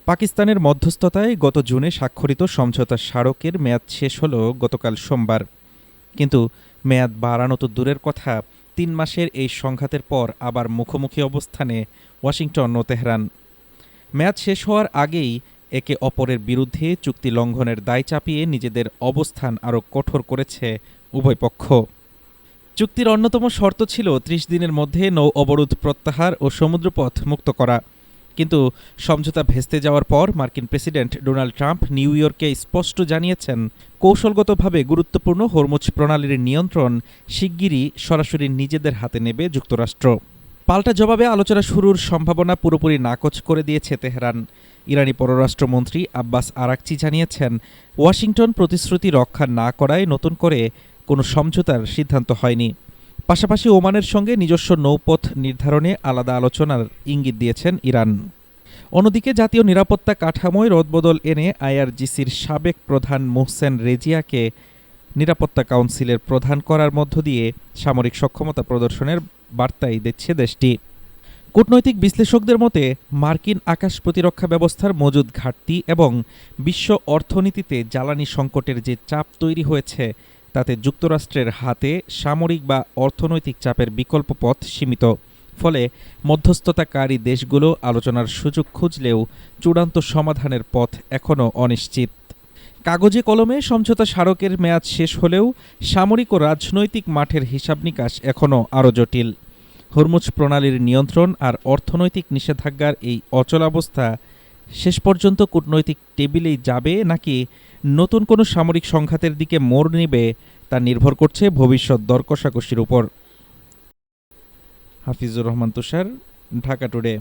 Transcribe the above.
পাকিস্তানের মধ্যস্থতায় গত জুনে স্বাক্ষরিত সমঝোতা স্মারকের মেয়াদ শেষ হলো গতকাল সোমবার। কিন্তু মেয়াদ বাড়ানো তো দূরের কথা, ৩ মাসের এই সংঘাতের পর আবার মুখোমুখি অবস্থানে ওয়াশিংটন ও তেহরান। মেয়াদ শেষ হওয়ার আগেই একে অপরের বিরুদ্ধে চুক্তি লঙ্ঘনের দায় চাপিয়ে নিজেদের অবস্থান আরও কঠোর করেছে উভয় পক্ষ। চুক্তির অন্যতম শর্ত ছিল ৩০ দিনের মধ্যে নৌ অবরোধ প্রত্যাহার ও সমুদ্রপথ মুক্ত করা। কিন্তু সমঝোতা ভেস্তে যাওয়ার পর মার্কিন প্রেসিডেন্ট ডোনাল্ড ট্রাম্প নিউ ইয়র্কে স্পষ্ট জানিয়েছেন, কৌশলগতভাবে গুরুত্বপূর্ণ হরমুজ প্রণালীর নিয়ন্ত্রণ শিগগিরই সরাসরি নিজেদের হাতে নেবে যুক্তরাষ্ট্র। পাল্টা জবাবে আলোচনা শুরুর সম্ভাবনা পুরোপুরি নাকচ করে দিয়েছে তেহরান। ইরানি পররাষ্ট্রমন্ত্রী আব্বাস আরাকচি জানিয়েছেন, ওয়াশিংটন প্রতিশ্রুতি রক্ষা না করায় নতুন করে কোনো সমঝোতার সিদ্ধান্ত হয়নি। পাশাপাশি ওমানের সঙ্গে নিজস্ব নৌপথ নির্ধারণে আলাদা আলোচনার ইঙ্গিত দিয়েছেন ইরান। অন্যদিকে জাতীয় নিরাপত্তা কাঠামোয় রদবদল এনে আইআরজিসির সাবেক প্রধান মোহসেন রেজিয়াকে নিরাপত্তা কাউন্সিলের প্রধান করার মধ্য দিয়ে সামরিক সক্ষমতা প্রদর্শনের বার্তাই দিচ্ছে দেশটি। কূটনৈতিক বিশ্লেষকদের মতে, মার্কিন আকাশ প্রতিরক্ষা ব্যবস্থার মজুদ ঘাটতি এবং বিশ্ব অর্থনীতিতে জ্বালানি সংকটের যে চাপ তৈরি হয়েছে, তাতে যুক্তরাষ্ট্রের হাতে সামরিক বা অর্থনৈতিক চাপের বিকল্প পথ সীমিত। ফলে মধ্যস্থতাকারী দেশগুলো আলোচনার সুযোগ খুঁজলেও চূড়ান্ত সমাধানের পথ এখনও অনিশ্চিত। কাগজে কলমে সমঝোতা স্মারকের মেয়াদ শেষ হলেও সামরিক ও রাজনৈতিক মাঠের হিসাব নিকাশ এখনও আরও জটিল। হরমুজ প্রণালীর নিয়ন্ত্রণ আর অর্থনৈতিক নিষেধাজ্ঞার এই অচলাবস্থা শেষ পর্যন্ত কূটনৈতিক টেবিলেই যাবে নাকি নতুন কোনো সামরিক সংঘাতের দিকে মোড় নেবে, তা নির্ভর করছে ভবিষ্যৎ দর কষাকষির উপর। হাফিজুর রহমান তুষার, ঢাকা টুডে।